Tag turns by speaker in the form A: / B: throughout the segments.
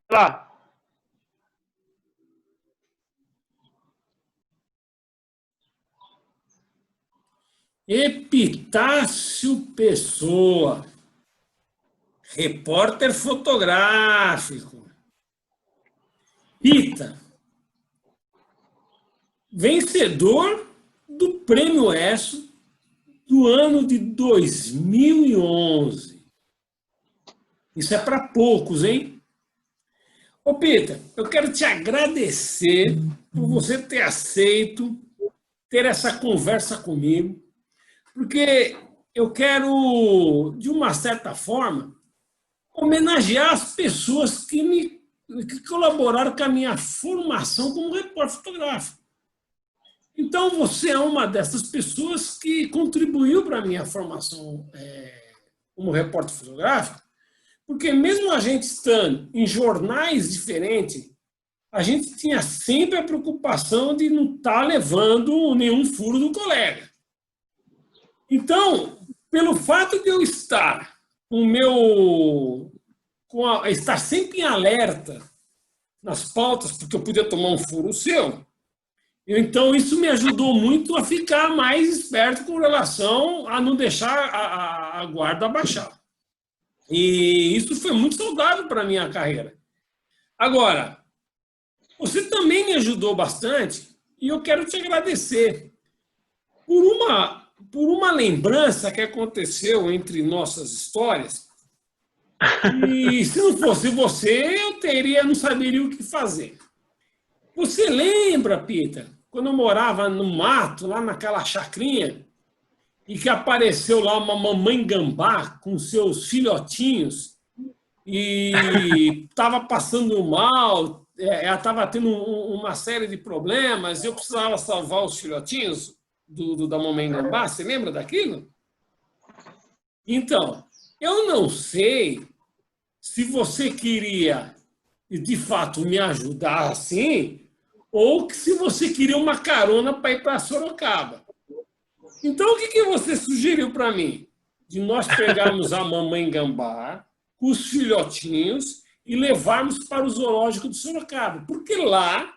A: lá.
B: Epitácio Pessoa, repórter fotográfico. Pita, vencedor do Prêmio ESSO do ano de 2011. Isso é para poucos, hein? Ô, Pita, eu quero te agradecer por você ter aceito ter essa conversa comigo, porque eu quero, de uma certa forma, homenagear as pessoas que colaboraram com a minha formação como repórter fotográfico. Então, você é uma dessas pessoas que contribuiu para a minha formação como repórter fotográfico, porque mesmo a gente estando em jornais diferentes, a gente tinha sempre a preocupação de não estar levando nenhum furo do colega. Então, pelo fato de eu estar estar sempre em alerta nas pautas, porque eu podia tomar um furo seu, então isso me ajudou muito a ficar mais esperto com relação a não deixar a guarda baixar. E isso foi muito saudável para a minha carreira. Agora, você também me ajudou bastante e eu quero te agradecer por uma lembrança que aconteceu entre nossas histórias. E se não fosse você, eu não saberia o que fazer. Você lembra, Pita, quando eu morava no mato, lá naquela chacrinha, e que apareceu lá uma mamãe gambá com seus filhotinhos e estava passando mal, ela estava tendo uma série de problemas, e eu precisava salvar os filhotinhos da mamãe gambá? Você lembra daquilo? Então, eu não sei se você queria, de fato, me ajudar assim, ou que se você queria uma carona para ir para Sorocaba. Então, o que você sugeriu para mim? De nós pegarmos a mamãe gambá com os filhotinhos e levarmos para o zoológico de Sorocaba. Porque lá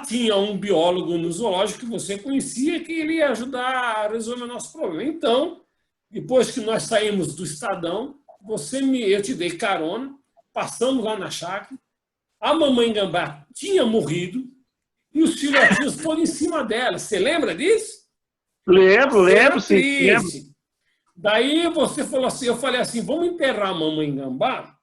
B: tinha um biólogo no zoológico que você conhecia, que ele ia ajudar a resolver o nosso problema. Então, depois que nós saímos do Estadão, eu te dei carona, passamos lá na chácara, a mamãe gambá tinha morrido e os filhotinhos foram em cima dela. Você lembra disso?
A: Lembro, sim. Lembro.
B: Daí você falou assim, eu falei assim, vamos enterrar a mamãe gambá,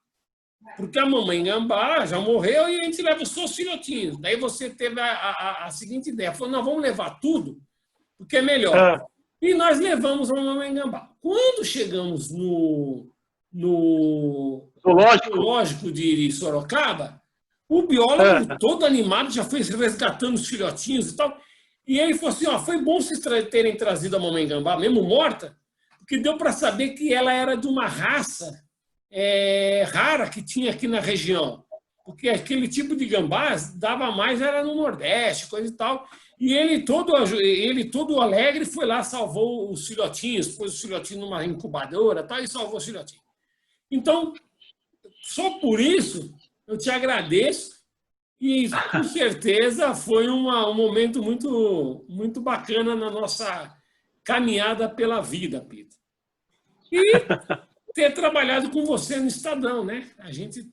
B: porque a mamãe gambá já morreu e a gente leva só os filhotinhos. Daí você teve a seguinte ideia, falou, não, vamos levar tudo, porque é melhor. E nós levamos a mamãe gambá. Quando chegamos no zoológico de Sorocaba, o biólogo todo animado já foi resgatando os filhotinhos e tal. E ele falou assim, foi bom vocês terem trazido a mamãe gambá, mesmo morta, porque deu para saber que ela era de uma raça rara que tinha aqui na região. Porque aquele tipo de gambás dava mais, era no Nordeste, coisa e tal. E ele todo alegre foi lá, salvou os filhotinhos, pôs os filhotinhos numa incubadora tal, e salvou os filhotinhos. Então, só por isso, eu te agradeço. E, com certeza, foi um momento muito, muito bacana na nossa caminhada pela vida, Pita. E ter trabalhado com você no Estadão, né? A gente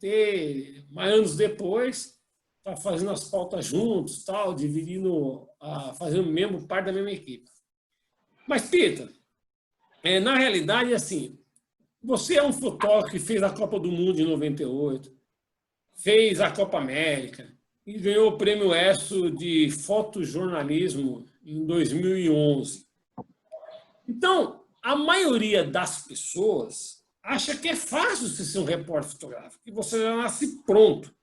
B: anos depois, tá fazendo as pautas juntos, tal, dividindo, fazendo mesmo parte da mesma equipe. Mas, Pita, na realidade, assim, você é um fotógrafo que fez a Copa do Mundo em 98, fez a Copa América e ganhou o Prêmio ESSO de fotojornalismo em 2011. Então, a maioria das pessoas acha que é fácil você ser um repórter fotográfico, que você já nasce pronto.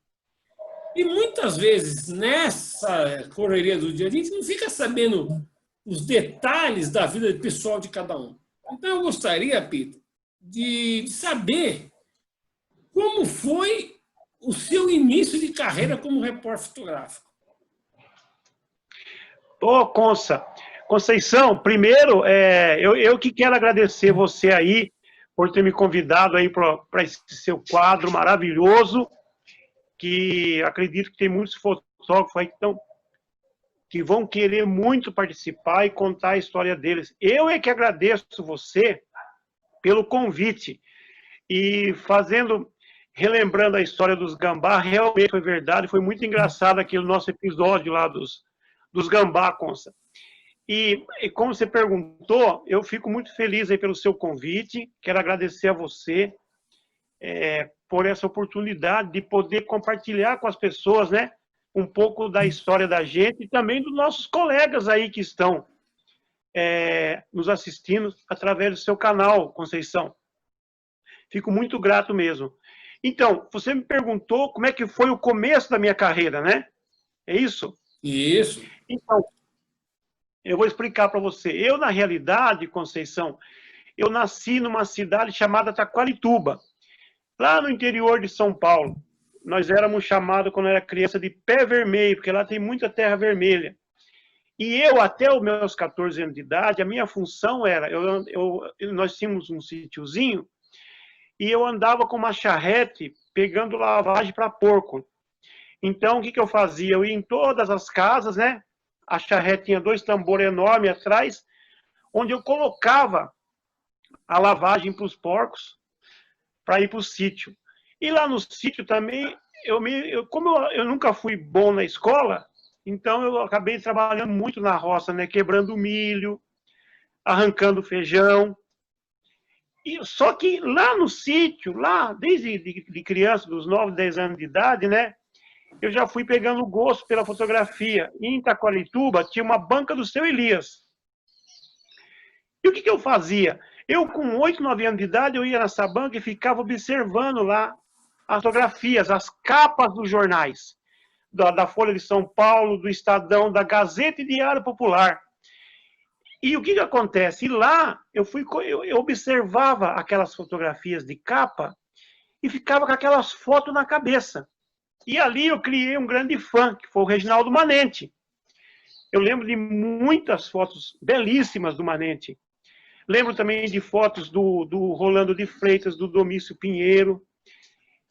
B: E muitas vezes, nessa correria do dia, a gente não fica sabendo os detalhes da vida pessoal de cada um. Então, eu gostaria, Pita, de saber como foi o seu início de carreira como repórter fotográfico.
A: Conceição, primeiro, eu que quero agradecer você aí por ter me convidado aí para esse seu quadro maravilhoso. que acredito que tem muitos fotógrafos aí que vão querer muito participar e contar a história deles. Eu é que agradeço você pelo convite. E relembrando a história dos gambá, realmente foi verdade, foi muito engraçado aquele nosso episódio lá dos gambá, Consa. E como você perguntou, eu fico muito feliz aí pelo seu convite, quero agradecer a você por essa oportunidade de poder compartilhar com as pessoas, né, um pouco da história da gente e também dos nossos colegas aí que estão nos assistindo através do seu canal, Conceição. Fico muito grato mesmo. Então, você me perguntou como é que foi o começo da minha carreira, né? É isso?
B: Isso.
A: Então, eu vou explicar para você. Eu, na realidade, Conceição, eu nasci numa cidade chamada Taquarituba, lá no interior de São Paulo. Nós éramos chamados, quando eu era criança, de pé vermelho, porque lá tem muita terra vermelha. E eu, até os meus 14 anos de idade, a minha função era, nós tínhamos um sítiozinho, e eu andava com uma charrete pegando lavagem para porco. Então, o que eu fazia? Eu ia em todas as casas, né? A charrete tinha 2 tambores enormes atrás, onde eu colocava a lavagem para os porcos, para ir para o sítio. E lá no sítio também, como eu nunca fui bom na escola, então eu acabei trabalhando muito na roça, né? Quebrando milho, arrancando feijão. Só que lá no sítio, lá, desde de criança, dos 9, 10 anos de idade, né? Eu já fui pegando gosto pela fotografia. E em Itaquarituba tinha uma banca do seu Elias. E o que eu fazia? Eu, com 8, 9 anos de idade, eu ia nessa banca e ficava observando lá as fotografias, as capas dos jornais. Da Folha de São Paulo, do Estadão, da Gazeta e Diário Popular. E o que acontece? E lá eu observava aquelas fotografias de capa e ficava com aquelas fotos na cabeça. E ali eu criei um grande fã, que foi o Reginaldo Manente. Eu lembro de muitas fotos belíssimas do Manente. Lembro também de fotos do Rolando de Freitas, do Domício Pinheiro,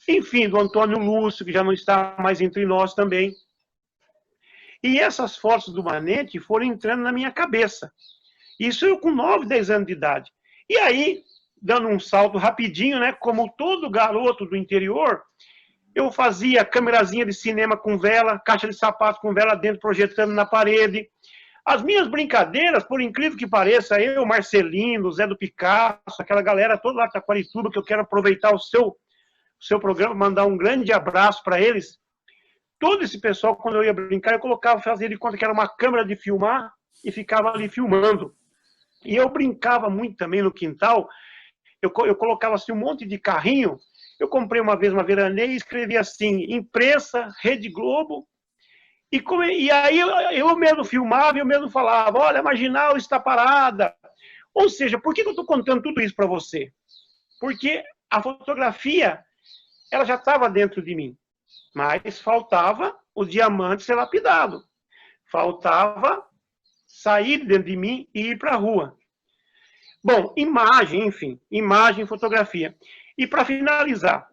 A: enfim, do Antônio Lúcio, que já não está mais entre nós também. E essas fotos do Manente foram entrando na minha cabeça. Isso eu com 9, 10 anos de idade. E aí, dando um salto rapidinho, né, como todo garoto do interior, eu fazia câmerazinha de cinema com vela, caixa de sapato com vela dentro, projetando na parede. As minhas brincadeiras, por incrível que pareça, eu, Marcelino, Zé do Picasso, aquela galera toda lá de Taquarituba, que eu quero aproveitar o seu programa, mandar um grande abraço para eles. Todo esse pessoal, quando eu ia brincar, eu fazia de conta que era uma câmera de filmar e ficava ali filmando. E eu brincava muito também no quintal, eu colocava assim um monte de carrinho. Eu comprei uma vez uma veraneia e escrevi assim, imprensa, Rede Globo, e aí eu mesmo filmava e eu mesmo falava, olha, a Marginal está parada. Ou seja, por que eu estou contando tudo isso para você? Porque a fotografia, ela já estava dentro de mim, mas faltava o diamante ser lapidado. Faltava sair dentro de mim e ir para a rua. Bom, imagem, enfim, imagem, fotografia. E para finalizar,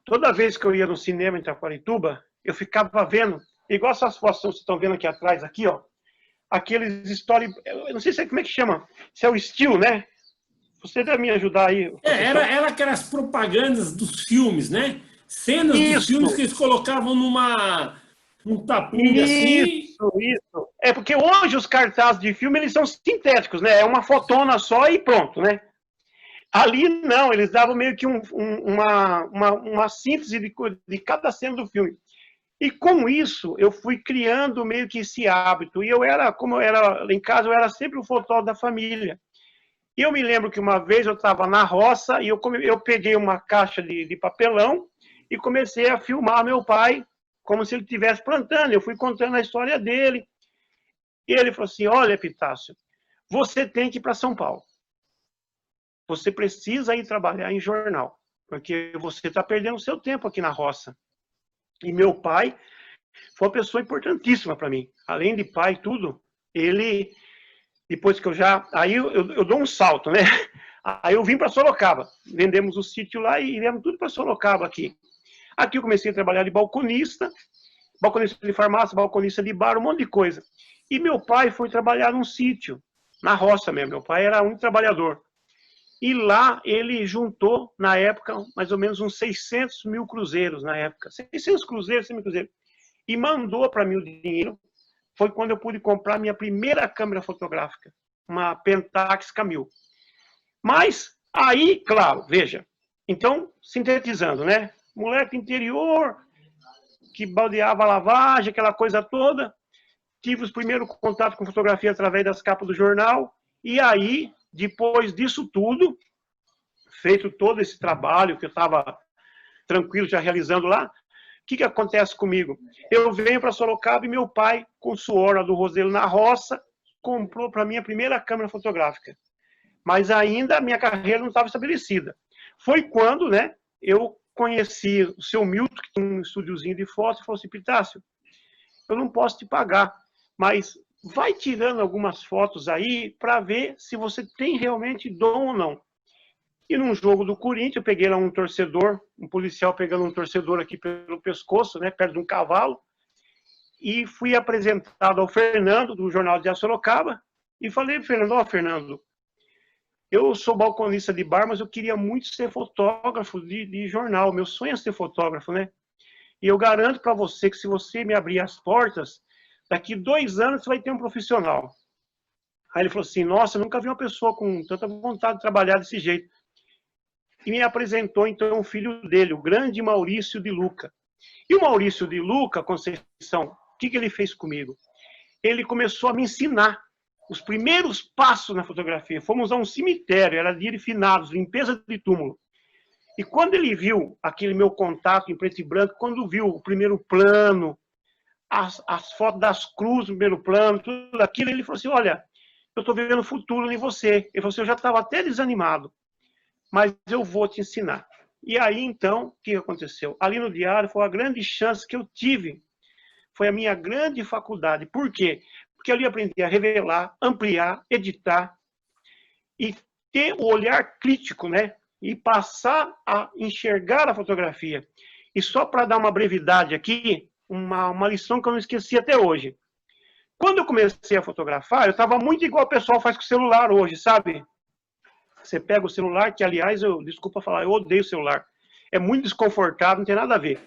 A: toda vez que eu ia no cinema em Taquarituba, eu ficava vendo, igual essas fotos que vocês estão vendo aqui atrás, aqui, ó, aqueles story, eu não sei como é que chama, se é o estilo, né? Você deve me ajudar aí.
B: Era aquelas propagandas dos filmes, né? Cenas dos filmes que eles colocavam num tapume assim.
A: Isso. É porque hoje os cartazes de filme, eles são sintéticos, né? É uma fotona só e pronto, né? Ali não, eles davam meio que uma síntese de cada cena do filme. E com isso, eu fui criando meio que esse hábito. E como eu era lá em casa, eu era sempre o fotógrafo da família. E eu me lembro que uma vez eu estava na roça e eu peguei uma caixa de papelão e comecei a filmar meu pai como se ele estivesse plantando. Eu fui contando a história dele. E ele falou assim, olha, Epitácio, você tem que ir para São Paulo. Você precisa ir trabalhar em jornal, porque você está perdendo o seu tempo aqui na roça. E meu pai foi uma pessoa importantíssima para mim. Além de pai e tudo, ele, depois que aí eu dou um salto, né? Aí eu vim para Sorocaba. Vendemos o sítio lá e viemos tudo para Sorocaba aqui. Aqui eu comecei a trabalhar de balconista de farmácia, balconista de bar, um monte de coisa. E meu pai foi trabalhar num sítio, na roça mesmo. Meu pai era um trabalhador. E lá ele juntou, na época, mais ou menos uns 600 mil cruzeiros, na época. 600 cruzeiros, 100 mil cruzeiros. E mandou para mim o dinheiro. Foi quando eu pude comprar minha primeira câmera fotográfica, uma Pentax Camil. Mas, aí, claro, veja. Então, sintetizando, né? Moleque interior, que baldeava a lavagem, aquela coisa toda. Tive os primeiros contatos com fotografia através das capas do jornal. E aí, depois disso tudo, feito todo esse trabalho que eu estava tranquilo já realizando lá, o que acontece comigo? Eu venho para Sorocaba e meu pai, com suor lá do Roselo na roça, comprou para mim a primeira câmera fotográfica. Mas ainda a minha carreira não estava estabelecida. Foi quando, né, eu conheci o seu Milton, que tem um estúdiozinho de foto, e falou assim: Pitácio, eu não posso te pagar, mas vai tirando algumas fotos aí para ver se você tem realmente dom ou não. E num jogo do Corinthians, eu peguei lá um torcedor, um policial pegando um torcedor aqui pelo pescoço, né, perto de um cavalo, e fui apresentado ao Fernando, do Jornal de Sorocaba, e falei: Fernando, ó, Fernando, eu sou balconista de bar, mas eu queria muito ser fotógrafo de jornal. Meu sonho é ser fotógrafo, né? E eu garanto para você que se você me abrir as portas, daqui 2 anos você vai ter um profissional. Aí ele falou assim: nossa, eu nunca vi uma pessoa com tanta vontade de trabalhar desse jeito. E me apresentou, então, o filho dele, o grande Maurício de Luca. E o Maurício de Luca, Conceição, o que ele fez comigo? Ele começou a me ensinar os primeiros passos na fotografia. Fomos a um cemitério, era dia de finados, limpeza de túmulo. E quando ele viu aquele meu contato em preto e branco, quando viu o primeiro plano, as fotos das cruzes no primeiro plano, tudo aquilo, ele falou assim: olha, eu estou vendo o futuro em você. Ele falou assim: eu já estava até desanimado, mas eu vou te ensinar. E aí, então, o que aconteceu? Ali no diário foi a grande chance que eu tive. Foi a minha grande faculdade. Por quê? Porque ali eu aprendi a revelar, ampliar, editar e ter o olhar crítico, né? E passar a enxergar a fotografia. E só para dar uma brevidade aqui, uma lição que eu não esqueci até hoje. Quando eu comecei a fotografar, eu estava muito igual o pessoal faz com o celular hoje, sabe? Você pega o celular, que aliás, desculpa falar, eu odeio o celular. É muito desconfortável, não tem nada a ver.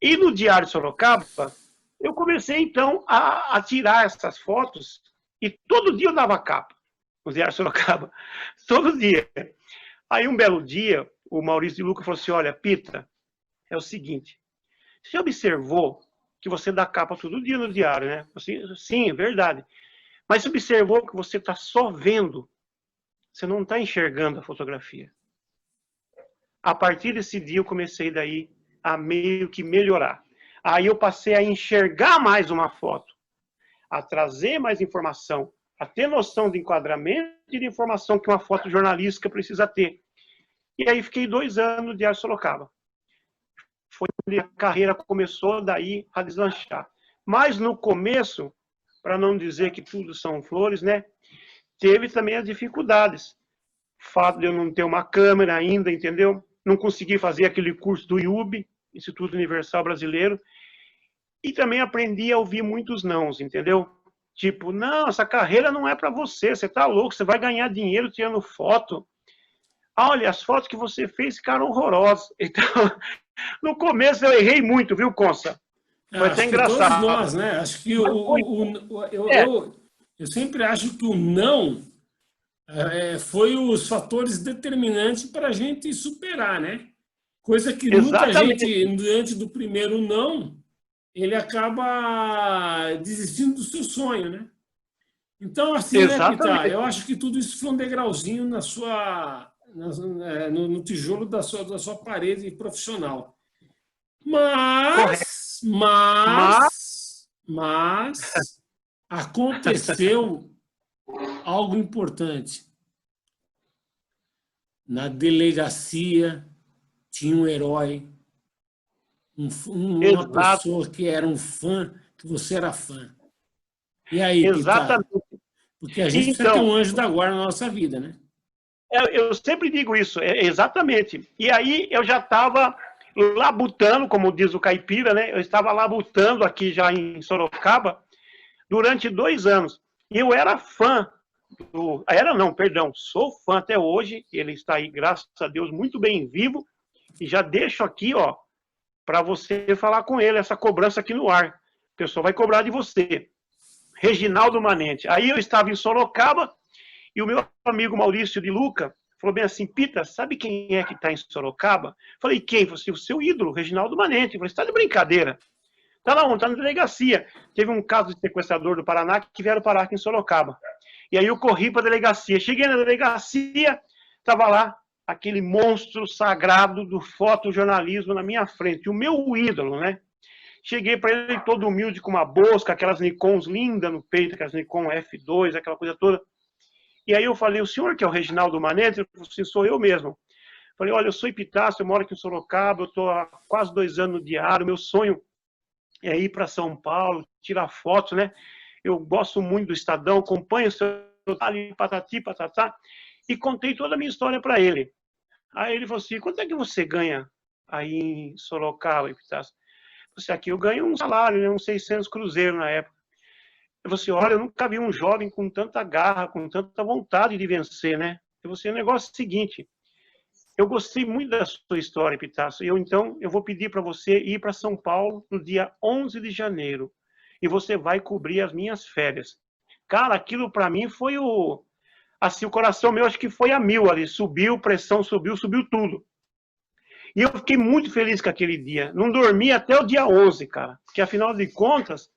A: E no Diário de Sorocaba, eu comecei então a tirar essas fotos e todo dia eu dava capa no Diário de Sorocaba. Todo dia. Aí um belo dia, o Maurício de Luca falou assim: olha, Pita, é o seguinte, você observou que você dá capa todo dia no diário, né? Assim, sim, é verdade. Mas você observou que você está só vendo, você não está enxergando a fotografia. A partir desse dia eu comecei daí a meio que melhorar. Aí eu passei a enxergar mais uma foto, a trazer mais informação, a ter noção de enquadramento e de informação que uma foto jornalística precisa ter. E aí fiquei 2 anos no Diário Sorocaba. Foi onde a carreira começou daí a deslanchar. Mas no começo, para não dizer que tudo são flores, né? Teve também as dificuldades. O fato de eu não ter uma câmera ainda, entendeu? Não consegui fazer aquele curso do IUB, Instituto Universal Brasileiro. E também aprendi a ouvir muitos nãos, entendeu? Tipo, não, essa carreira não é para você, você tá louco, você vai ganhar dinheiro tirando foto. Olha, as fotos que você fez ficaram horrorosas. Então, no começo eu errei muito, viu, Consa? Foi até engraçado.
B: Todos nós, né? Acho que eu sempre acho que o não foi os fatores determinantes para a gente superar, né? Coisa que muita gente, diante do primeiro não, ele acaba desistindo do seu sonho, né? Então, assim, né, Pita? Eu acho que tudo isso foi um degrauzinho no tijolo da sua parede profissional. Mas aconteceu algo importante. Na delegacia tinha um herói, uma pessoa que era um fã, que você era fã. E aí, Exatamente. Pita? Porque a gente precisa ter um anjo da guarda na nossa vida, né?
A: Eu sempre digo isso, exatamente. E aí eu já estava labutando, como diz o caipira, né? Eu estava labutando aqui já em Sorocaba durante 2 anos. E eu era fã era não, perdão, sou fã até hoje. Ele está aí, graças a Deus, muito bem vivo. E já deixo aqui, ó, para você falar com ele, essa cobrança aqui no ar. O pessoal vai cobrar de você. Reginaldo Manente. Aí eu estava em Sorocaba e o meu amigo Maurício de Luca falou bem assim: Pita, sabe quem é que está em Sorocaba? Falei: quem? Falei: o seu ídolo, Reginaldo Manente. Falei: você está de brincadeira. Está lá onde? Está na delegacia. Teve um caso de sequestrador do Paraná que vieram parar aqui em Sorocaba. E aí eu corri para a delegacia. Cheguei na delegacia, estava lá aquele monstro sagrado do fotojornalismo na minha frente, o meu ídolo, né? Cheguei para ele todo humilde, com uma Bosca, aquelas Nikons lindas no peito, aquelas Nikon F2, aquela coisa toda. E aí eu falei: o senhor que é o Reginaldo Manente? Ele falou assim: sou eu mesmo. Falei: olha, eu sou Epitácio, eu moro aqui em Sorocaba, eu estou há quase 2 anos no diário, meu sonho é ir para São Paulo, tirar fotos, né? Eu gosto muito do Estadão, acompanho o seu trabalho, patati, patatá, e contei toda a minha história para ele. Aí ele falou assim: quanto é que você ganha aí em Sorocaba, Epitácio? Você aqui eu ganho um salário, né, uns 600 cruzeiros na época. Eu falei assim: olha, eu nunca vi um jovem com tanta garra, com tanta vontade de vencer, né? Eu falei assim: o negócio é o seguinte, eu gostei muito da sua história, Epitácio. Então, eu vou pedir para você ir para São Paulo no dia 11 de janeiro. E você vai cobrir as minhas férias. Cara, aquilo para mim foi o... Assim, o coração meu acho que foi a mil ali. Subiu, pressão subiu, subiu tudo. E eu fiquei muito feliz com aquele dia. Não dormi até o dia 11, cara. Porque, afinal de contas,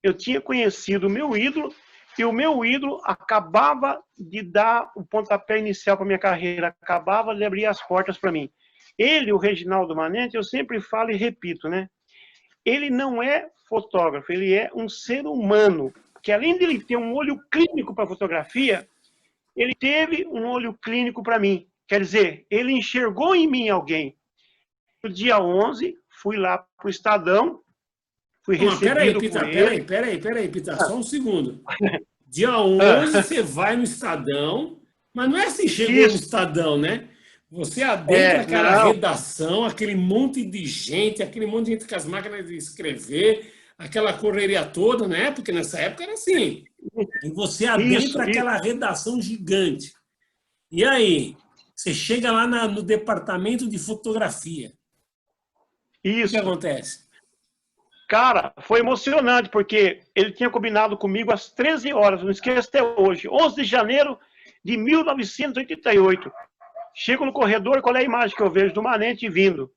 A: eu tinha conhecido o meu ídolo, e o meu ídolo acabava de dar o pontapé inicial para minha carreira, acabava de abrir as portas para mim. Ele, o Reginaldo Manente, eu sempre falo e repito, né? Ele não é fotógrafo, ele é um ser humano, que além de ele ter um olho clínico para fotografia, ele teve um olho clínico para mim. Quer dizer, ele enxergou em mim alguém. No dia 11, fui lá para o Estadão, fui
B: Não, mas peraí,
A: recebido por
B: Pita,
A: ele.
B: peraí, Pita, só um segundo. Dia 11 você vai no Estadão, mas não é assim, chegou no
A: Isso,
B: Estadão, né? Você adentra aquela
A: não,
B: redação, aquele monte de gente, aquele monte de gente com as máquinas de escrever, aquela correria toda, né? Porque nessa época era assim. E você
A: isso,
B: adentra aquela redação gigante. E aí, você chega lá no departamento de fotografia. O que
A: isso.
B: acontece?
A: Cara, foi emocionante, porque ele tinha combinado comigo às 13 horas, não esqueço até hoje, 11 de janeiro de 1988. Chego no corredor, qual é a imagem que eu vejo do Manente vindo?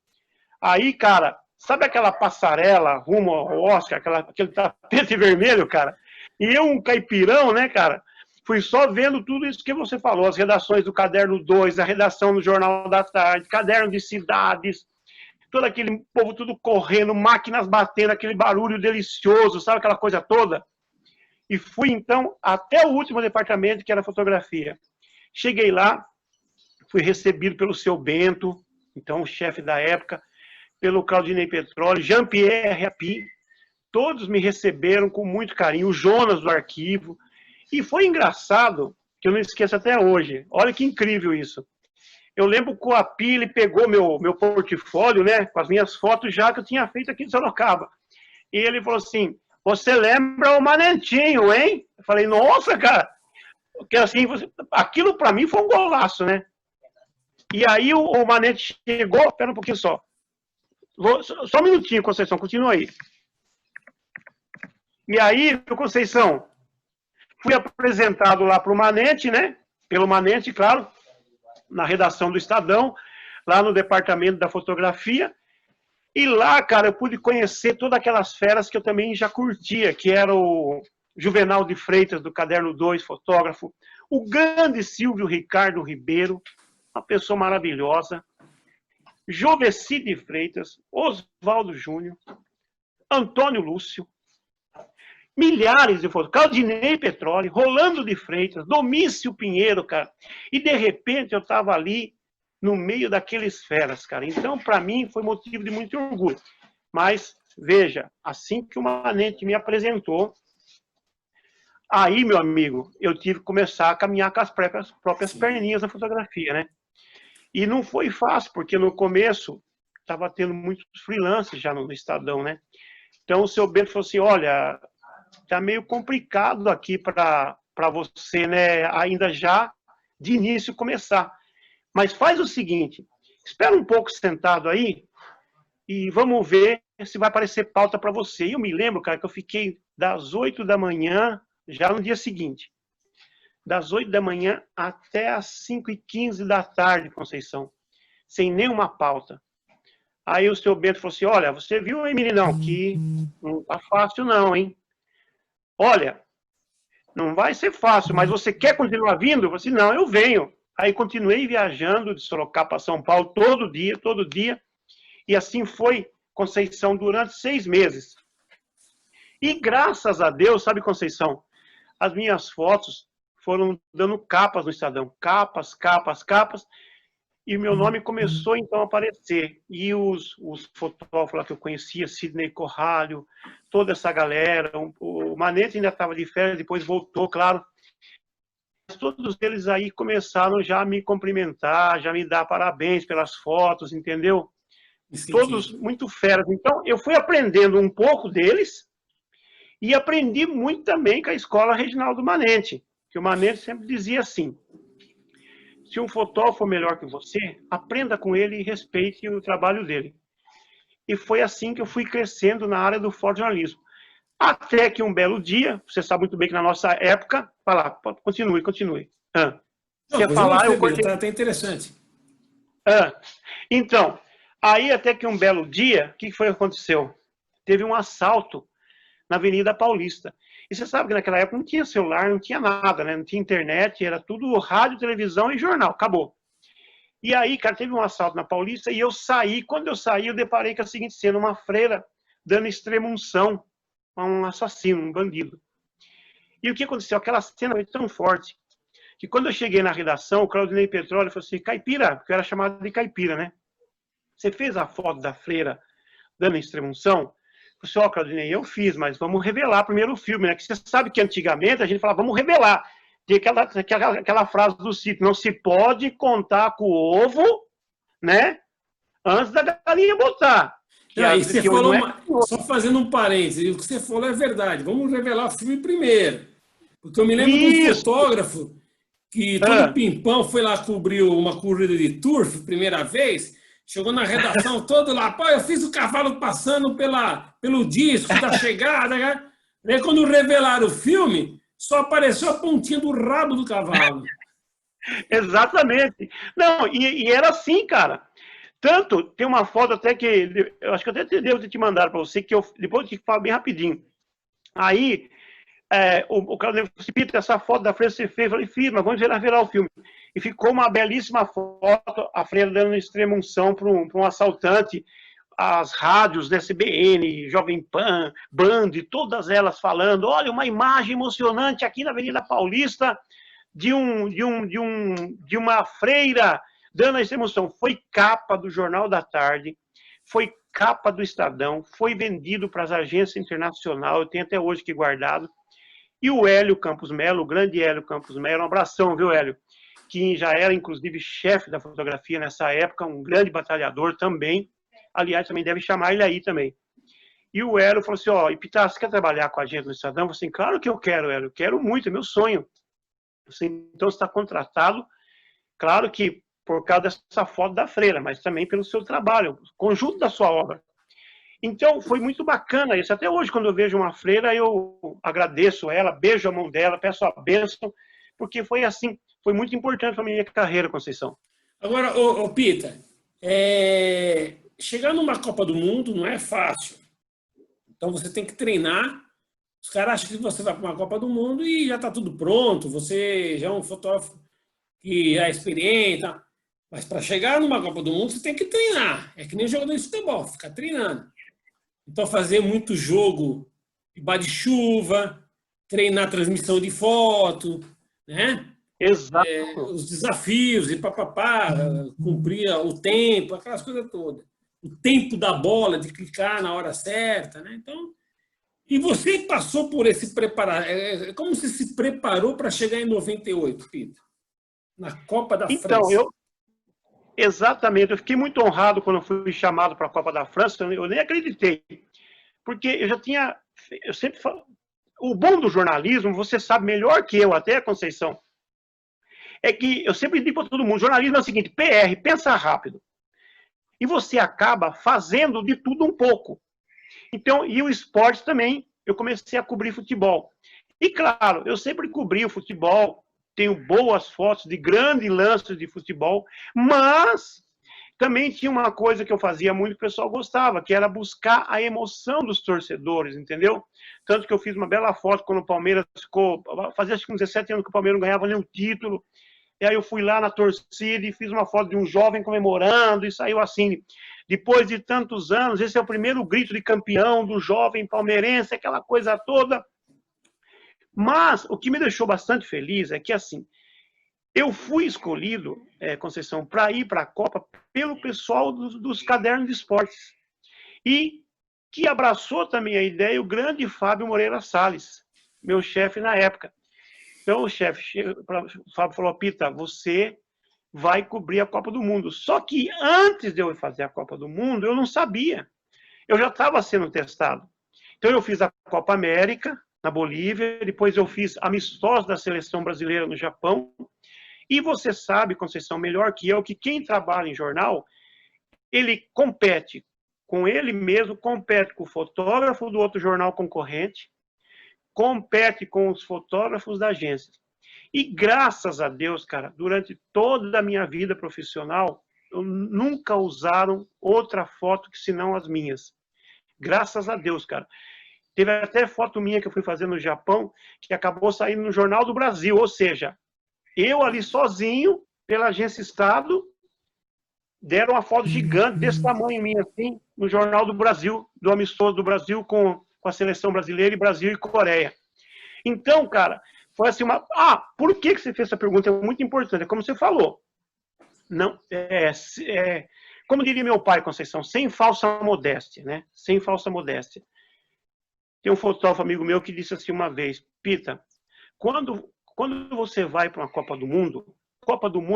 A: Aí, cara, sabe aquela passarela rumo ao Oscar, aquele tapete vermelho, cara? E eu, um caipirão, né, cara? Fui só vendo tudo isso que você falou, as redações do Caderno 2, a redação do Jornal da Tarde, Caderno de Cidades, todo aquele povo tudo correndo, máquinas batendo, aquele barulho delicioso, sabe aquela coisa toda? E fui, então, até o último departamento, que era fotografia. Cheguei lá, fui recebido pelo seu Bento, então o chefe da época, pelo Claudinei Petroli, Jean-Pierre Rapin, todos me receberam com muito carinho, o Jonas do arquivo, e foi engraçado, que eu não esqueço até hoje, olha que incrível isso. Eu lembro que o Api, ele pegou meu portfólio, né, com as minhas fotos já que eu tinha feito aqui em Sorocaba, e ele falou assim: você lembra o Manentinho, hein? Eu falei: nossa, cara, porque assim, aquilo para mim foi um golaço, né? E aí o Manente chegou, espera um pouquinho só, só um minutinho, Conceição, continua aí. E aí, Conceição, fui apresentado lá para o Manente, né? Pelo Manente, claro, na redação do Estadão, lá no departamento da fotografia. E lá, cara, eu pude conhecer todas aquelas feras que eu também já curtia, que era o Juvenal de Freitas, do Caderno 2, fotógrafo, o grande Silvio Ricardo Ribeiro, uma pessoa maravilhosa, Joveci de Freitas, Oswaldo Júnior, Antônio Lúcio, milhares de fotos, Claudinei Petroli, Rolando de Freitas, Domício Pinheiro, cara. E de repente eu estava ali no meio daqueles feras, cara. Então, para mim, foi motivo de muito orgulho. Mas, veja, assim que o Manente me apresentou, aí, meu amigo, eu tive que começar a caminhar com as próprias perninhas na fotografia, né? E não foi fácil, porque no começo, estava tendo muitos freelancers já no Estadão, né? Então o seu Bento falou assim, olha, tá meio complicado aqui para você, né, ainda já de início começar. Mas faz o seguinte, espera um pouco sentado aí e vamos ver se vai aparecer pauta para você. E eu me lembro, cara, que eu fiquei das 8 da manhã, já no dia seguinte, das 8 da manhã até as 5h15 da tarde, Conceição, sem nenhuma pauta. Aí o seu Bento falou assim, olha, você viu, hein, meninão, que não tá fácil não, hein? Olha, não vai ser fácil, mas você quer continuar vindo? Eu falei assim, não, eu venho. Aí continuei viajando de Sorocaba para São Paulo todo dia, e assim foi, Conceição, durante 6 meses. E graças a Deus, sabe, Conceição, as minhas fotos foram dando capas no Estadão, capas, e o meu nome começou então a aparecer. E os fotógrafos que eu conhecia, Sidney Corralho, toda essa galera, o Manete ainda estava de férias, depois voltou, claro. Todos eles aí começaram já a me cumprimentar, já me dar parabéns pelas fotos, entendeu? Todos muito feras. Então, eu fui aprendendo um pouco deles e aprendi muito também com a escola Reginaldo Manente, que o Manente sempre dizia assim, se um fotógrafo for melhor que você, aprenda com ele e respeite o trabalho dele. E foi assim que eu fui crescendo na área do fotojornalismo. Até que um belo dia, você sabe muito bem que na nossa época, fala, continue.
B: Você ia falar, eu cortei. Tá até interessante.
A: Então, aí até que um belo dia, o que foi que aconteceu? Teve um assalto na Avenida Paulista. E você sabe que naquela época não tinha celular, não tinha nada, né? Não tinha internet, era tudo rádio, televisão e jornal, acabou. E aí, cara, teve um assalto na Paulista e eu saí. Quando eu saí, eu deparei com a seguinte cena, uma freira dando extrema-unção a um assassino, um bandido. E o que aconteceu? Aquela cena foi tão forte que quando eu cheguei na redação, o Claudinei Petróleo falou assim, Caipira, porque eu era chamado de Caipira, né? Você fez a foto da freira dando extrema-unção? Eu falei, Claudinei, eu fiz, mas vamos revelar primeiro o filme, né? Que você sabe que antigamente a gente falava, vamos revelar. Tem aquela frase do sítio, não se pode contar com o ovo, né? Antes da galinha botar.
B: E você falou, só fazendo um parênteses, o que você falou é verdade. Vamos revelar o filme primeiro. Porque eu me lembro de um fotógrafo que todo pimpão foi lá cobrir uma corrida de turf, primeira vez, chegou na redação todo lá, pô, eu fiz o cavalo passando pelo disco da chegada, né? Aí quando revelaram o filme, só apareceu a pontinha do rabo do cavalo.
A: Exatamente. Não, e era assim, cara. Tanto, tem uma foto até que, eu acho que eu até devo te mandar para você, que eu depois eu te falo bem rapidinho. Aí, o cara falou assim, Peter, essa foto da freira você fez? Eu falei, fiz, mas vamos revelar o filme. E ficou uma belíssima foto, a freira dando extrema-unção para um assaltante, as rádios da SBN, Jovem Pan, Band, todas elas falando, olha, uma imagem emocionante aqui na Avenida Paulista de uma freira dando a extrema-unção. Foi capa do Jornal da Tarde, foi capa do Estadão, foi vendido para as agências internacionais, eu tenho até hoje aqui guardado. E o Hélio Campos Melo, o grande Hélio Campos Melo, um abração, viu, Hélio? Que já era, inclusive, chefe da fotografia nessa época, um grande batalhador também. Aliás, também deve chamar ele aí também. E o Hélio falou assim, ó, Ipitá, você quer trabalhar com a gente no Estadão? Eu falei assim, claro que eu quero, Hélio, quero muito, é meu sonho. Então, você está contratado, claro que por causa dessa foto da freira, mas também pelo seu trabalho, conjunto da sua obra. Então, foi muito bacana isso. Até hoje, quando eu vejo uma freira, eu agradeço ela, beijo a mão dela, peço a bênção, porque foi assim, foi muito importante para a minha carreira, Conceição.
B: Agora, Pita, chegar numa Copa do Mundo não é fácil. Então, você tem que treinar. Os caras acham que você vai para uma Copa do Mundo e já está tudo pronto, você já é um fotógrafo que já é experiente. Mas para chegar numa Copa do Mundo, você tem que treinar. É que nem jogador de futebol, ficar treinando. Então, fazer muito jogo debaixo de chuva, treinar transmissão de foto, né?
A: Exato.
B: Os desafios, e papapá, cumprir o tempo, aquelas coisas todas. O tempo da bola, de clicar na hora certa, né? Então, e você passou por esse preparar. Como você se preparou para chegar em 98, Pita? Na Copa da França.
A: Então, Exatamente. Eu fiquei muito honrado quando eu fui chamado para a Copa da França, eu nem acreditei. Porque eu já tinha... Eu sempre falo, o bom do jornalismo, você sabe melhor que eu, até, Conceição, é que eu sempre digo para todo mundo, jornalismo é o seguinte, PR, pensa rápido. E você acaba fazendo de tudo um pouco. Então, e o esporte também, eu comecei a cobrir futebol. E claro, eu sempre cobri o futebol, tenho boas fotos de grandes lances de futebol, mas também tinha uma coisa que eu fazia muito que o pessoal gostava, que era buscar a emoção dos torcedores, entendeu? Tanto que eu fiz uma bela foto quando o Palmeiras ficou... Fazia acho que uns 17 anos que o Palmeiras não ganhava nenhum título. E aí eu fui lá na torcida e fiz uma foto de um jovem comemorando e saiu assim. Depois de tantos anos, esse é o primeiro grito de campeão do jovem palmeirense, aquela coisa toda. Mas o que me deixou bastante feliz é que, assim, eu fui escolhido, Conceição, para ir para a Copa pelo pessoal dos cadernos de esportes. E que abraçou também a ideia o grande Fábio Moreira Salles, meu chefe na época. Então o o Fábio falou, Pita, você vai cobrir a Copa do Mundo. Só que antes de eu fazer a Copa do Mundo, eu não sabia. Eu já estava sendo testado. Então eu fiz a Copa América, na Bolívia, depois eu fiz amistosos da seleção brasileira no Japão. E você sabe, Conceição, melhor que eu, que quem trabalha em jornal, ele compete com ele mesmo, compete com o fotógrafo do outro jornal concorrente, compete com os fotógrafos da agência. E graças a Deus, cara, durante toda a minha vida profissional, eu nunca usaram outra foto que senão as minhas. Graças a Deus, cara. Teve até foto minha que eu fui fazer no Japão, que acabou saindo no Jornal do Brasil, ou seja, eu ali sozinho, pela agência Estado, deram uma foto gigante, desse tamanho minha, assim, no Jornal do Brasil, do amistoso do Brasil com a seleção brasileira, e Brasil e Coreia. Então, cara, foi assim uma... por que você fez essa pergunta? É muito importante, é como você falou. Não, como diria meu pai, Conceição, sem falsa modéstia, né? Sem falsa modéstia. Tem um fotógrafo amigo meu que disse assim uma vez, Pita, quando você vai para uma Copa do Mundo,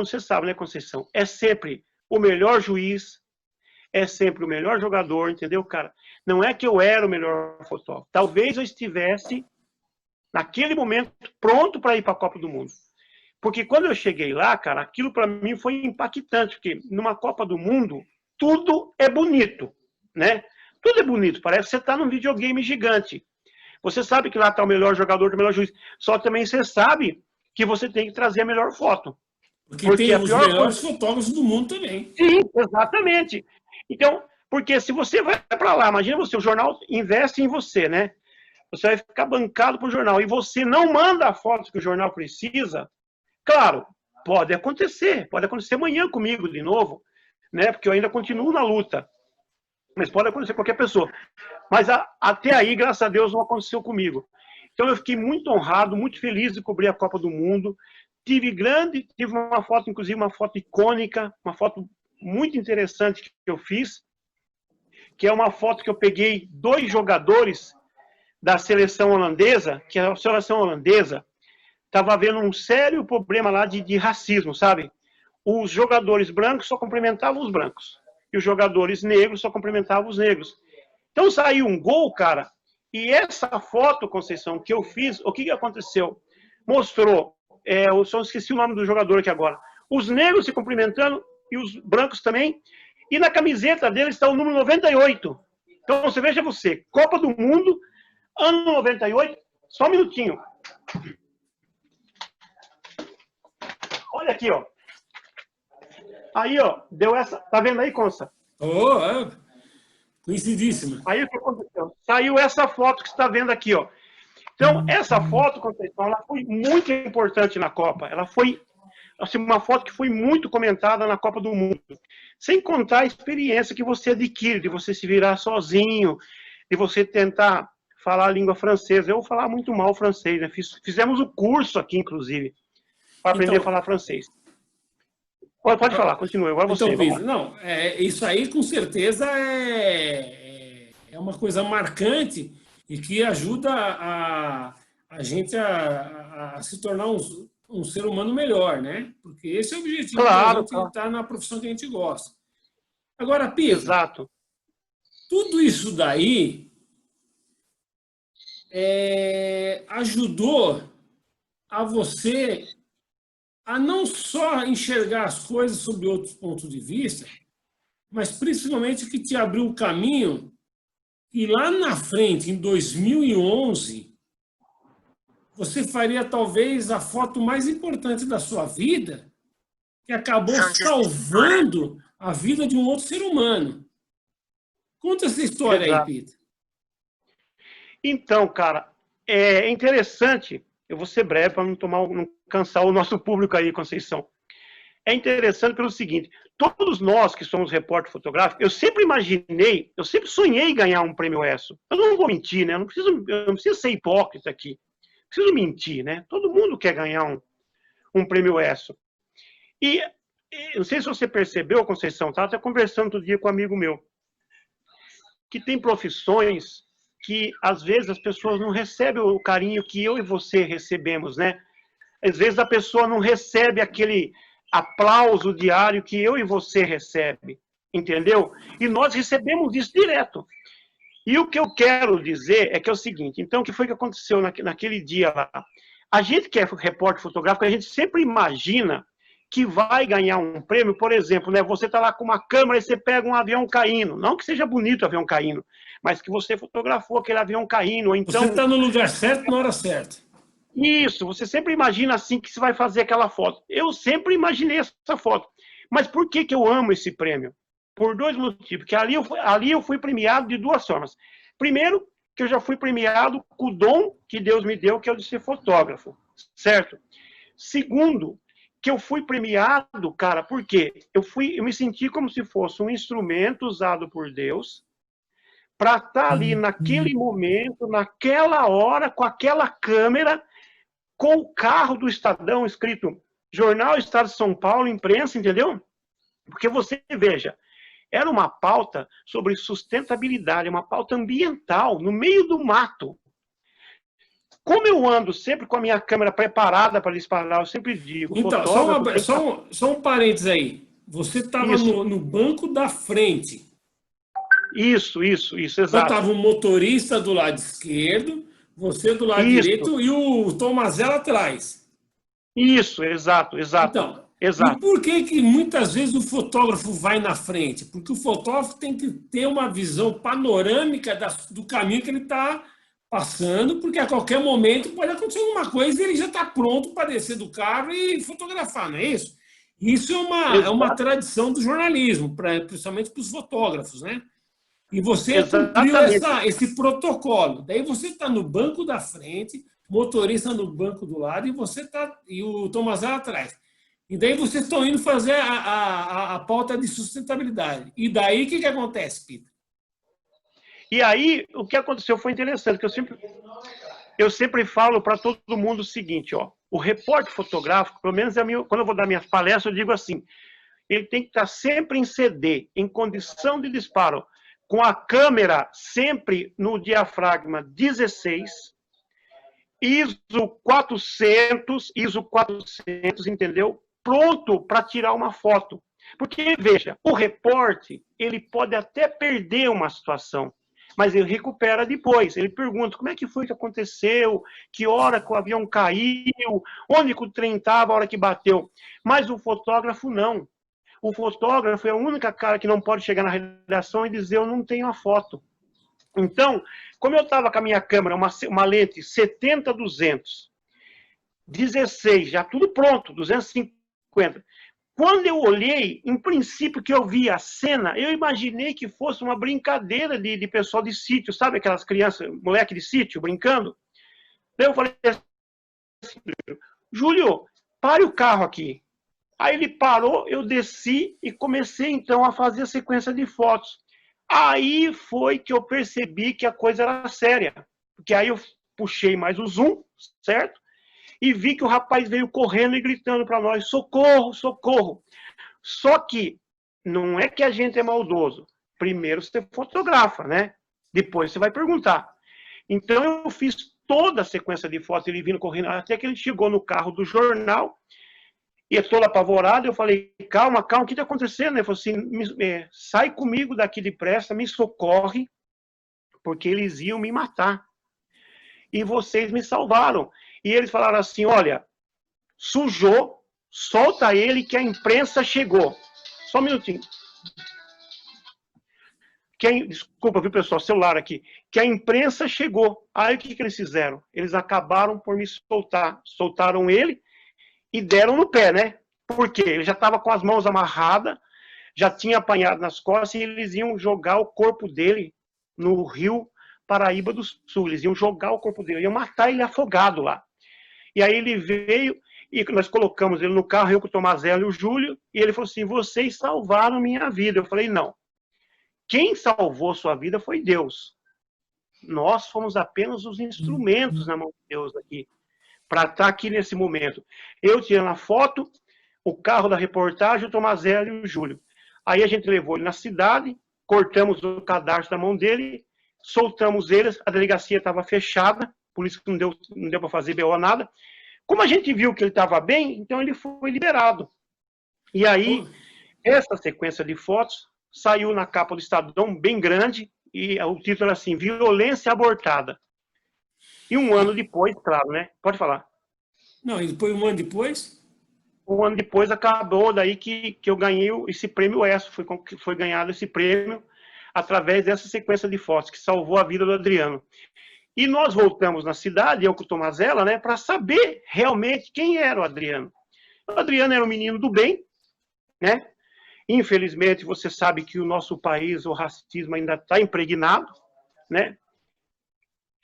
A: você sabe, né, Conceição? É sempre o melhor juiz, é sempre o melhor jogador, entendeu, cara? Não é que eu era o melhor fotógrafo. Talvez eu estivesse, naquele momento, pronto para ir para a Copa do Mundo. Porque quando eu cheguei lá, cara, aquilo para mim foi impactante, porque numa Copa do Mundo, tudo é bonito, né? Tudo é bonito, parece que você está num videogame gigante. Você sabe que lá está o melhor jogador, o melhor juiz. Só também você sabe que você tem que trazer a melhor foto.
B: Porque tem os melhores fotógrafos do mundo também.
A: Sim, exatamente. Então, porque se você vai para lá, imagina você, o jornal investe em você, né? Você vai ficar bancado para o jornal e você não manda a foto que o jornal precisa. Claro, pode acontecer amanhã comigo de novo, né? Porque eu ainda continuo na luta. Mas pode acontecer com qualquer pessoa. Mas até aí, graças a Deus, não aconteceu comigo. Então eu fiquei muito honrado, muito feliz de cobrir a Copa do Mundo. Tive uma foto, inclusive uma foto icônica, uma foto muito interessante que eu fiz, que é uma foto que eu peguei 2 jogadores da seleção holandesa, que a seleção holandesa estava havendo um sério problema lá de racismo, sabe? Os jogadores brancos só cumprimentavam os brancos, e os jogadores negros só cumprimentavam os negros. Então saiu um gol, cara, e essa foto, Conceição, que eu fiz, o que aconteceu? Mostrou, eu só esqueci o nome do jogador aqui agora, os negros se cumprimentando e os brancos também, e na camiseta deles está o número 98. Então você veja você, Copa do Mundo, ano 98, só um minutinho. Olha aqui, ó. Aí, ó, deu essa, tá vendo aí, Consta?
B: Conhecidíssima.
A: Aí o que aconteceu? Saiu essa foto que você está vendo aqui, ó. Então, essa foto, Conceição, ela foi muito importante na Copa. Ela foi assim, uma foto que foi muito comentada na Copa do Mundo. Sem contar a experiência que você adquire, de você se virar sozinho, de você tentar falar a língua francesa. Eu vou falar muito mal francês, né? Fizemos o curso aqui, inclusive, para aprender a falar francês. Pode falar, continue. Agora você.
B: Então, não, isso aí com certeza é uma coisa marcante e que ajuda a gente a se tornar um ser humano melhor, né? Porque esse é o objetivo da
A: Claro,
B: gente
A: claro.
B: estar na profissão que a gente gosta. Agora, Pita,
A: Exato.
B: tudo isso daí ajudou a você a não só enxergar as coisas sob outros pontos de vista, mas principalmente que te abriu o caminho e lá na frente, em 2011, você faria talvez a foto mais importante da sua vida, que acabou salvando a vida de um outro ser humano. Conta essa história aí,
A: Exato.
B: Peter.
A: Então, cara, é interessante, eu vou ser breve para não cansar o nosso público aí, Conceição. É interessante pelo seguinte, todos nós que somos repórter fotográfico, eu sempre sonhei em ganhar um prêmio ESSO. Eu não vou mentir, né? Eu não preciso ser hipócrita aqui. Preciso mentir, né? Todo mundo quer ganhar um prêmio ESSO. E não sei se você percebeu, Conceição, estava até conversando outro dia com um amigo meu, que tem profissões que, às vezes, as pessoas não recebem o carinho que eu e você recebemos, né? Às vezes a pessoa não recebe aquele aplauso diário que eu e você recebe, entendeu? E nós recebemos isso direto. E o que eu quero dizer é que é o seguinte, então, o que foi que aconteceu naquele dia lá? A gente que é repórter fotográfico, a gente sempre imagina que vai ganhar um prêmio, por exemplo, né? Você está lá com uma câmera e você pega um avião caindo. Não que seja bonito o avião caindo, mas que você fotografou aquele avião caindo. Ou
B: Você
A: então,
B: está no lugar certo na hora certa.
A: isso, você sempre imagina assim que você vai fazer aquela foto. Eu sempre imaginei essa foto. Mas por que eu amo esse prêmio? Por dois motivos. Porque ali eu fui premiado de duas formas. Primeiro, que eu já fui premiado com o dom que Deus me deu, que é o de ser fotógrafo. Certo? Segundo, que eu fui premiado, cara, porque eu me senti como se fosse um instrumento usado por Deus para estar ali naquele momento, naquela hora, com aquela câmera, com o carro do Estadão escrito Jornal Estado de São Paulo, imprensa, entendeu? Porque você veja, era uma pauta sobre sustentabilidade, uma pauta ambiental, no meio do mato. Como eu ando sempre com a minha câmera preparada para disparar, eu sempre digo,
B: Então,
A: fotógrafo tem que estar...
B: só um parênteses aí. Você estava
A: Isso,
B: no banco da frente.
A: isso,
B: Então estava
A: exato.
B: o motorista do lado esquerdo, você do lado
A: Isso,
B: direito e o Tomazella atrás.
A: isso, exato,
B: Então, e
A: exato.
B: por que muitas vezes o fotógrafo vai na frente? Porque o fotógrafo tem que ter uma visão panorâmica do caminho que ele está passando, porque a qualquer momento pode acontecer alguma coisa e ele já está pronto para descer do carro e fotografar, não é isso? Isso é uma
A: Exato,
B: tradição do jornalismo, principalmente para os fotógrafos, né? E você cumpriu
A: exatamente.
B: esse protocolo. Daí você está no banco da frente, motorista no banco do lado e o Tomazella atrás. E daí vocês estão indo fazer a pauta de sustentabilidade. E daí o que acontece, Peter?
A: E aí, o que aconteceu foi interessante, que eu sempre falo para todo mundo o seguinte, ó, o repórter fotográfico, pelo menos quando eu vou dar minhas palestras, eu digo assim, ele tem que estar sempre em CD, em condição de disparo, com a câmera sempre no diafragma 16, ISO 400, entendeu? Pronto para tirar uma foto. Porque, veja, o repórter, ele pode até perder uma situação, mas ele recupera depois. Ele pergunta como é que foi que aconteceu, que hora que o avião caiu, onde que o trem estava a hora que bateu. Mas o fotógrafo não. O fotógrafo é a única cara que não pode chegar na redação e dizer eu não tenho a foto. Então, como eu estava com a minha câmera, uma lente 70-200, 16, já tudo pronto, 250. Quando eu olhei, em princípio que eu vi a cena, eu imaginei que fosse uma brincadeira de pessoal de sítio, sabe aquelas crianças, moleque de sítio, brincando? Daí eu falei assim, Júlio, pare o carro aqui. Aí ele parou, eu desci e comecei então a fazer a sequência de fotos. Aí foi que eu percebi que a coisa era séria, porque aí eu puxei mais o zoom, certo? E vi que o rapaz veio correndo e gritando para nós, socorro, socorro. Só que não é que a gente é maldoso. Primeiro você fotografa, né? Depois você vai perguntar. Então eu fiz toda a sequência de fotos, ele vindo correndo, até que ele chegou no carro do jornal, e eu todo apavorado, eu falei, calma, calma, o que está acontecendo? Ele falou assim, sai comigo daqui depressa, me socorre, porque eles iam me matar. E vocês me salvaram. E eles falaram assim, olha, sujou, solta ele que a imprensa chegou. Só um minutinho. Desculpa, viu, pessoal, celular aqui. Que a imprensa chegou. Aí o que eles fizeram? Eles acabaram por me soltar. Soltaram ele e deram no pé, né? Por quê? Ele já estava com as mãos amarradas, já tinha apanhado nas costas e eles iam jogar o corpo dele no rio Paraíba do Sul. Eles iam jogar o corpo dele, iam matar ele afogado lá. E aí ele veio e nós colocamos ele no carro, eu com o Tomazella e o Júlio, e ele falou assim, vocês salvaram minha vida. Eu falei, não. Quem salvou sua vida foi Deus. Nós fomos apenas os instrumentos na mão de Deus aqui, para estar aqui nesse momento. Eu tirando a foto, o carro da reportagem, o Tomazella e o Júlio. Aí a gente levou ele na cidade, cortamos o cadarço da mão dele, soltamos eles, a delegacia estava fechada, por isso que não deu para fazer BO nada. Como a gente viu que ele estava bem, então ele foi liberado. E aí, essa sequência de fotos saiu na capa do Estadão, bem grande, e o título era assim, violência abortada. E um ano depois, claro, né? Pode falar.
B: Não, e depois, um ano depois?
A: Um ano depois acabou daí que eu ganhei esse prêmio ESSO, foi ganhado esse prêmio através dessa sequência de fotos, que salvou a vida do Adriano. E nós voltamos na cidade, eu com o Tomazella, né, para saber realmente quem era o Adriano. O Adriano era um menino do bem, né? Infelizmente, você sabe que o nosso país, o racismo ainda está impregnado, né?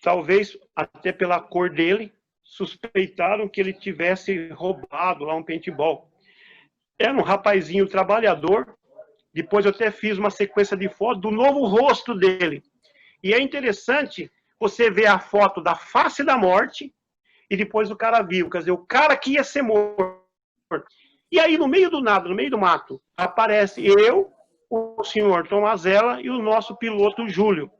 A: Talvez até pela cor dele, suspeitaram que ele tivesse roubado lá um paintball. Era um rapazinho trabalhador. Depois eu até fiz uma sequência de fotos do novo rosto dele. E é interessante você ver a foto da face da morte e depois o cara vivo. Quer dizer, o cara que ia ser morto. E aí, no meio do nada, no meio do mato, aparece eu, o senhor Tomazella e o nosso piloto Júlio.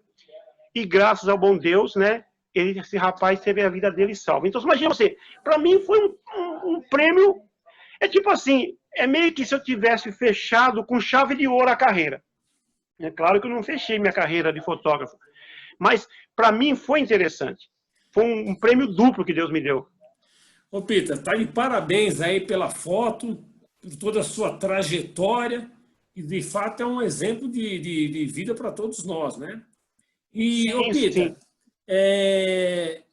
A: E graças ao bom Deus, né, esse rapaz teve a vida dele salva. Então, imagina você, para mim foi um prêmio, é tipo assim, é meio que se eu tivesse fechado com chave de ouro a carreira. É claro que eu não fechei minha carreira de fotógrafo, mas para mim foi interessante. Foi um prêmio duplo que Deus me deu.
B: Ô, Peter, tá de parabéns aí pela foto, por toda a sua trajetória, e de fato é um exemplo de vida para todos nós, né? E, sim, ô, Peter, é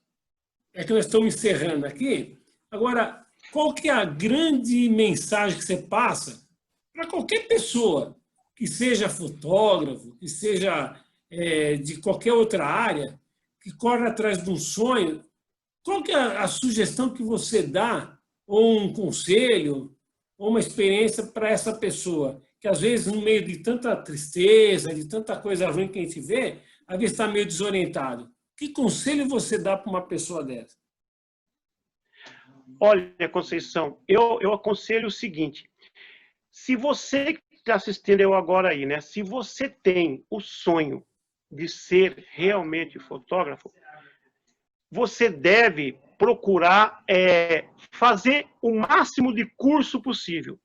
B: que nós estamos encerrando aqui. Agora, qual que é a grande mensagem que você passa para qualquer pessoa, que seja fotógrafo, que seja de qualquer outra área, que corre atrás de um sonho? Qual que é a sugestão que você dá, ou um conselho, ou uma experiência para essa pessoa, que às vezes, no meio de tanta tristeza, de tanta coisa ruim que a gente vê, às vezes está meio desorientado? Que conselho você dá para uma pessoa dessa?
A: Olha, Conceição, eu aconselho o seguinte, se você que está assistindo eu agora aí, né, se você tem o sonho de ser realmente fotógrafo, você deve procurar fazer o máximo de curso possível.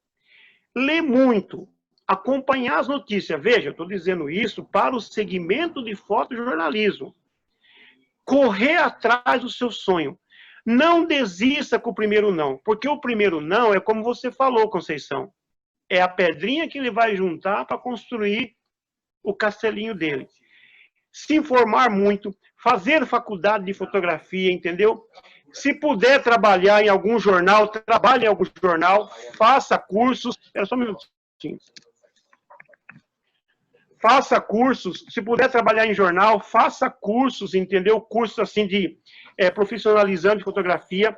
A: Ler muito, acompanhar as notícias. Veja, eu estou dizendo isso para o segmento de fotojornalismo. Correr atrás do seu sonho. Não desista com o primeiro não, porque o primeiro não é como você falou, Conceição. É a pedrinha que ele vai juntar para construir o castelinho dele. Se informar muito, fazer faculdade de fotografia, entendeu? Se puder trabalhar em algum jornal, trabalhe em algum jornal, faça cursos. Era só um minutinho. Faça cursos, se puder trabalhar em jornal, faça cursos, entendeu? Cursos assim de profissionalizando de fotografia.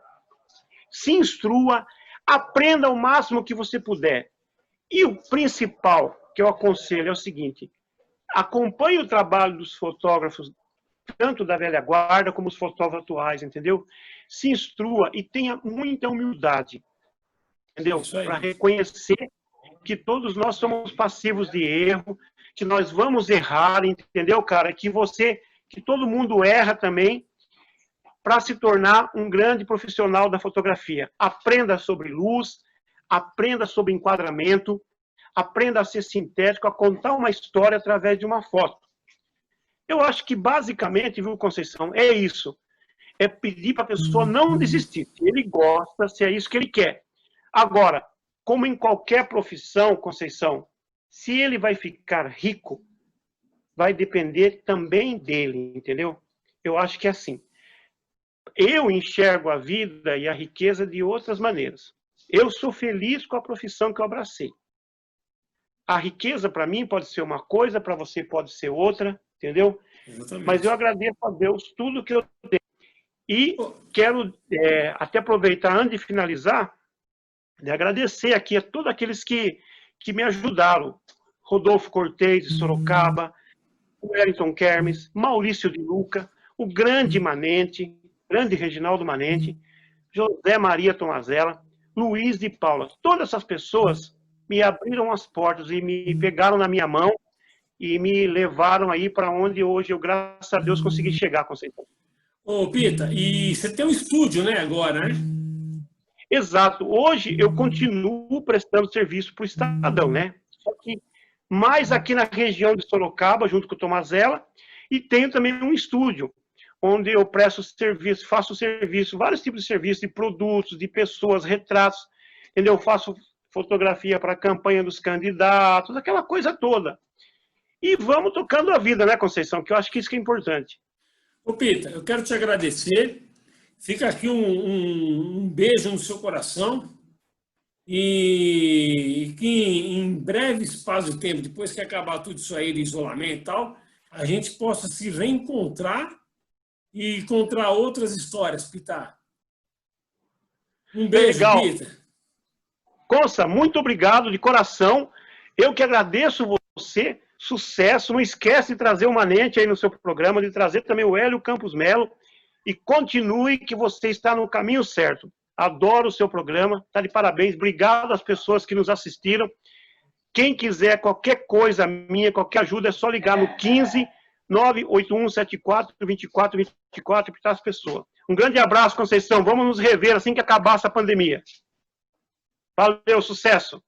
A: Se instrua, aprenda o máximo que você puder. E o principal que eu aconselho é o seguinte: acompanhe o trabalho dos fotógrafos, tanto da velha guarda como os fotógrafos atuais, entendeu? Se instrua e tenha muita humildade, entendeu? Para reconhecer que todos nós somos passivos de erro, que nós vamos errar, entendeu, cara? Que todo mundo erra também. para se tornar um grande profissional da fotografia. Aprenda sobre luz, aprenda sobre enquadramento, aprenda a ser sintético, a contar uma história através de uma foto. Eu acho que basicamente, viu, Conceição, é isso. É pedir para a pessoa não desistir. Se ele gosta, se é isso que ele quer. Agora, como em qualquer profissão, Conceição, se ele vai ficar rico, vai depender também dele, entendeu? Eu acho que é assim. Eu enxergo a vida e a riqueza de outras maneiras. Eu sou feliz com a profissão que eu abracei. A riqueza, para mim, pode ser uma coisa, para você pode ser outra, entendeu?
B: Exatamente.
A: Mas eu agradeço a Deus tudo que eu tenho. E quero até aproveitar, antes de finalizar, de agradecer aqui a todos aqueles que me ajudaram. Rodolfo Cortez, de Sorocaba, o Wellington Kermes, Maurício de Luca, o grande Manente, grande Reginaldo Manente, José Maria Tomazella, Luiz de Paula. Todas essas pessoas me abriram as portas e me pegaram na minha mão e me levaram aí para onde hoje eu, graças a Deus, consegui chegar, Conceição.
B: Ô, Pita, e você tem um estúdio, né, agora, né?
A: Exato. Hoje eu continuo prestando serviço para o Estadão, né? Só que mais aqui na região de Sorocaba, junto com o Tomazella, e tenho também um estúdio, onde eu presto serviço, faço serviço, vários tipos de serviços, de produtos, de pessoas, retratos, entendeu? Eu faço fotografia para a campanha dos candidatos, aquela coisa toda. E vamos tocando a vida, né, Conceição? Que eu acho que isso que é importante.
B: Ô, Pita, eu quero te agradecer. Fica aqui um beijo no seu coração e que em breve espaço de tempo, depois que acabar tudo isso aí de isolamento e tal, a gente possa se reencontrar e contar outras histórias, Pita. Um beijo,
A: legal.
B: Pita.
A: Consa, muito obrigado de coração. Eu que agradeço você. Sucesso. Não esquece de trazer o Manente aí no seu programa, de trazer também o Hélio Campos Melo. E continue que você está no caminho certo. Adoro o seu programa, está de parabéns. Obrigado às pessoas que nos assistiram. Quem quiser qualquer coisa minha, qualquer ajuda, é só ligar no 15 981 74 24 24 para as pessoas. Um grande abraço, Conceição. Vamos nos rever assim que acabar essa pandemia. Valeu, sucesso.